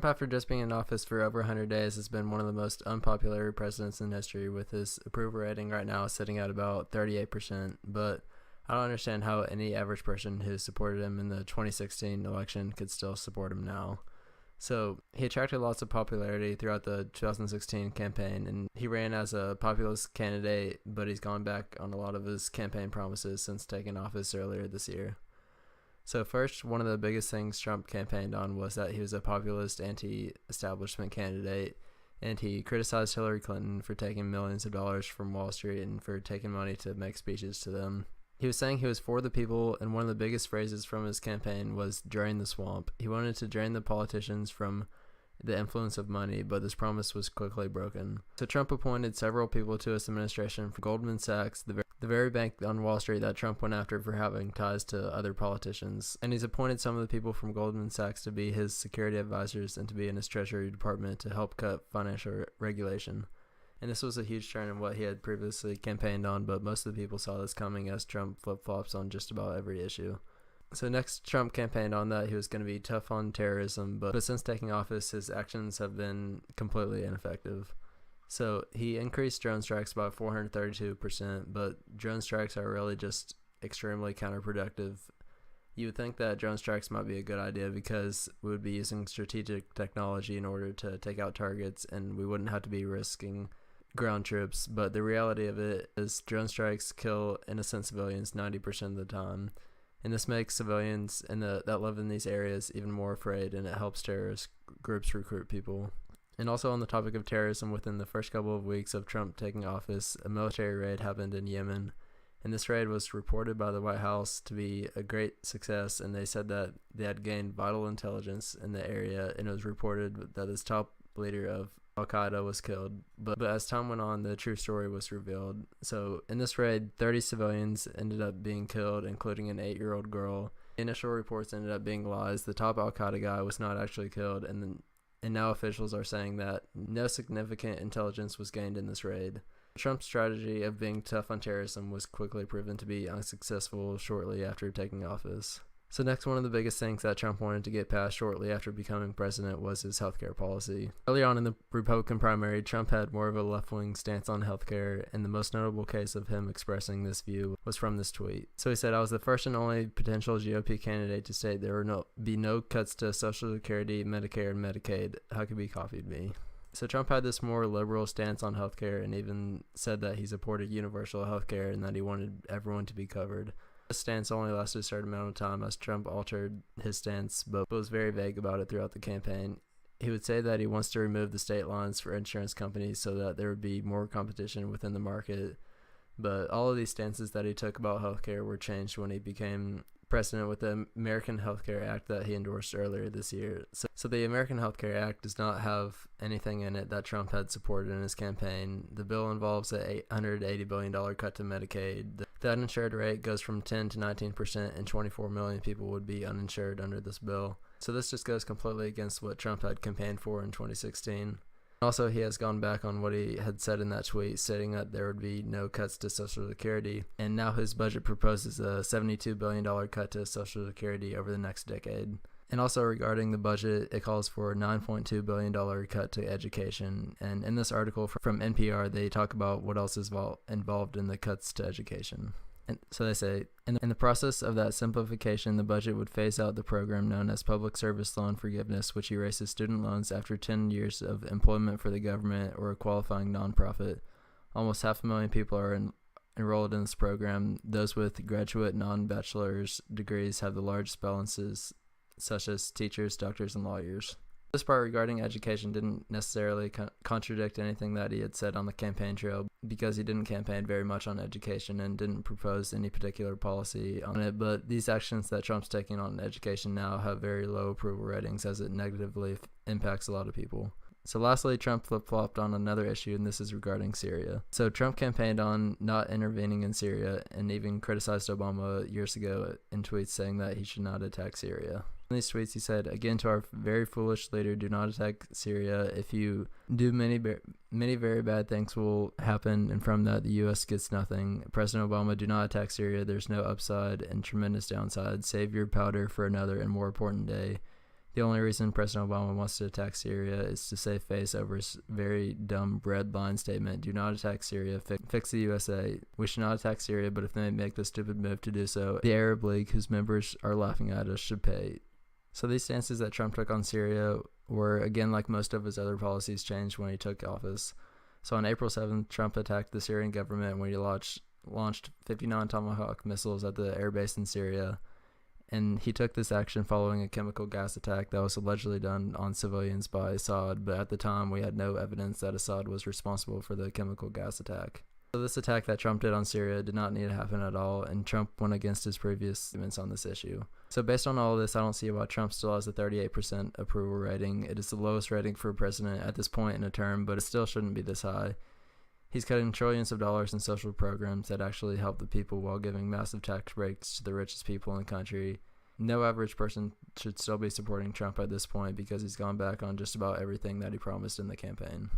Trump, after just being in office for over 100 days, has been one of the most unpopular presidents in history, with his approval rating right now sitting at about 38%. But I don't understand how any average person who supported him in the 2016 election could still support him now. So he attracted lots of popularity throughout the 2016 campaign, and he ran as a populist candidate, but he's gone back on a lot of his campaign promises since taking office earlier this year. So first, one of the biggest things Trump campaigned on was that he was a populist anti-establishment candidate, and he criticized Hillary Clinton for taking millions of dollars from Wall Street and for taking money to make speeches to them. He was saying he was for the people, and one of the biggest phrases from his campaign was "drain the swamp." He wanted to drain the politicians from the influence of money, but this promise was quickly broken. So Trump appointed several people to his administration from Goldman Sachs, the very bank on Wall Street that Trump went after for having ties to other politicians. And he's appointed some of the people from Goldman Sachs to be his security advisors and to be in his Treasury Department to help cut financial regulation. And this was a huge turn in what he had previously campaigned on, but most of the people saw this coming as Trump flip-flops on just about every issue. So next, Trump campaigned on that he was going to be tough on terrorism, but since taking office, his actions have been completely ineffective. So he increased drone strikes by 432%, but drone strikes are really just extremely counterproductive. You would think that drone strikes might be a good idea because we would be using strategic technology in order to take out targets, and we wouldn't have to be risking ground troops, but the reality of it is drone strikes kill innocent civilians 90% of the time, and this makes civilians that live in these areas even more afraid, and it helps terrorist groups recruit people. And also on the topic of terrorism, within the first couple of weeks of Trump taking office, a military raid happened in Yemen, and this raid was reported by the White House to be a great success, and they said that they had gained vital intelligence in the area, and it was reported that this top leader of Al-Qaeda was killed, but as time went on, the true story was revealed. So in this raid, 30 civilians ended up being killed, including an 8-year-old girl. The initial reports ended up being lies. The top Al-Qaeda guy was not actually killed, and now officials are saying that no significant intelligence was gained in this raid. Trump's strategy of being tough on terrorism was quickly proven to be unsuccessful shortly after taking office. So next, one of the biggest things that Trump wanted to get passed shortly after becoming president was his healthcare policy. Early on in the Republican primary, Trump had more of a left-wing stance on healthcare, and the most notable case of him expressing this view was from this tweet. So he said, "I was the first and only potential GOP candidate to state there would be no cuts to Social Security, Medicare, and Medicaid. Huckabee copied me." So Trump had this more liberal stance on healthcare, and even said that he supported universal healthcare and that he wanted everyone to be covered. This stance only lasted a certain amount of time as Trump altered his stance, but was very vague about it throughout the campaign. He would say that he wants to remove the state lines for insurance companies so that there would be more competition within the market, but all of these stances that he took about healthcare were changed when he became president with the American Health Care Act that he endorsed earlier this year. So the American Health Care Act does not have anything in it that Trump had supported in his campaign. The bill involves a $880 billion cut to Medicaid. The uninsured rate goes from 10 to 19%, and 24 million people would be uninsured under this bill. So this just goes completely against what Trump had campaigned for in 2016. Also, he has gone back on what he had said in that tweet, stating that there would be no cuts to Social Security, and now his budget proposes a $72 billion cut to Social Security over the next decade. And also regarding the budget, it calls for a $9.2 billion cut to education, and in this article from NPR, they talk about what else is involved in the cuts to education. And so they say, in the process of that simplification, the budget would phase out the program known as Public Service Loan Forgiveness, which erases student loans after 10 years of employment for the government or a qualifying nonprofit. Almost 500,000 people are enrolled in this program. Those with graduate non-bachelor's degrees have the largest balances, such as teachers, doctors, and lawyers. This part regarding education didn't necessarily contradict anything that he had said on the campaign trail, because he didn't campaign very much on education and didn't propose any particular policy on it, but these actions that Trump's taking on education now have very low approval ratings, as it negatively impacts a lot of people. So lastly, Trump flip-flopped on another issue, and this is regarding Syria. So Trump campaigned on not intervening in Syria and even criticized Obama years ago in tweets saying that he should not attack Syria. In these tweets, he said, "Again, to our very foolish leader, do not attack Syria. If you do, many very bad things will happen, and from that, the U.S. gets nothing. President Obama, do not attack Syria. There's no upside and tremendous downside. Save your powder for another and more important day. The only reason President Obama wants to attack Syria is to save face over his very dumb red line statement, do not attack Syria, fix the USA. We should not attack Syria, but if they make the stupid move to do so, the Arab League, whose members are laughing at us, should pay. So these stances that Trump took on Syria were, again, like most of his other policies, changed when he took office. So on April 7th, Trump attacked the Syrian government when he launched 59 Tomahawk missiles at the airbase in Syria. And he took this action following a chemical gas attack that was allegedly done on civilians by Assad, but at the time we had no evidence that Assad was responsible for the chemical gas attack. So this attack that Trump did on Syria did not need to happen at all, and Trump went against his previous statements on this issue. So based on all of this, I don't see why Trump still has a 38% approval rating. It is the lowest rating for a president at this point in a term, but it still shouldn't be this high. He's cutting trillions of dollars in social programs that actually help the people while giving massive tax breaks to the richest people in the country. No average person should still be supporting Trump at this point because he's gone back on just about everything that he promised in the campaign.